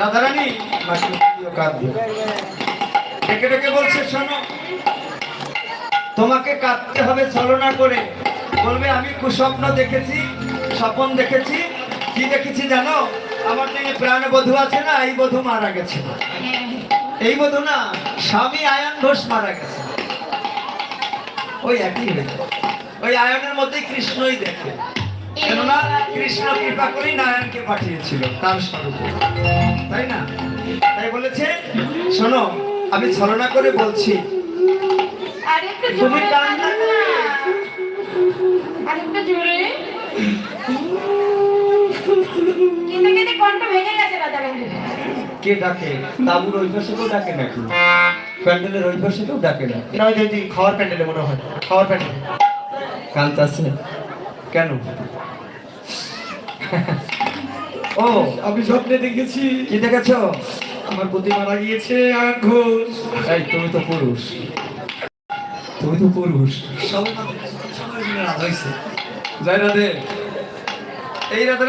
রাধারানী ডেকে ডেকে বলছে, শোনো, তোমাকে কাঁদতে হবে ছলনা করে। বলবে আমি কুস্বপ্ন দেখেছি, স্বপ্ন দেখেছি। কি দেখেছি জানো? আমার যে প্রাণ বধূ আছে না, এই বধূ মারা গেছে। এই বধূ না, স্বামী আয়ন ঘোষ মারা গেছে। ওই একই হয়েছে, ওই আয়নের মধ্যেই কৃষ্ণই দেখে। কেননা কৃষ্ণ কৃপা করেই নারায়ণকে পাঠিয়েছিল তার স্বরূপে, তাই না? তাই বলেছে, শোনো, আমি ছলনা করে বলছি, তুমি কান্না করে। আরেকটু জোরে। কিন্তু কণ্ঠ ভেঙে গেছে রাধারানী। কে ডাকে? তাবুর ওই পাশে কেউ ডাকে নাকি? প্যান্ডেলের ওই পাশে কেউ ডাকে না? না, যদি খাওয়ার প্যান্ডেলে মনে হয়, খাওয়ার প্যান্ডেলে কাঁদতাছে কেন? ও, আমি স্বপ্নে দেখেছি। কি দেখেছো? আমার পতি মারা গিয়েছে, আয়ন ঘোষ। এই তুমি তো পুরুষ, তুমি তো পুরুষ। সবাই সবাই মিলে রাত হয়েছে। জয় রাধে। এই রাধে।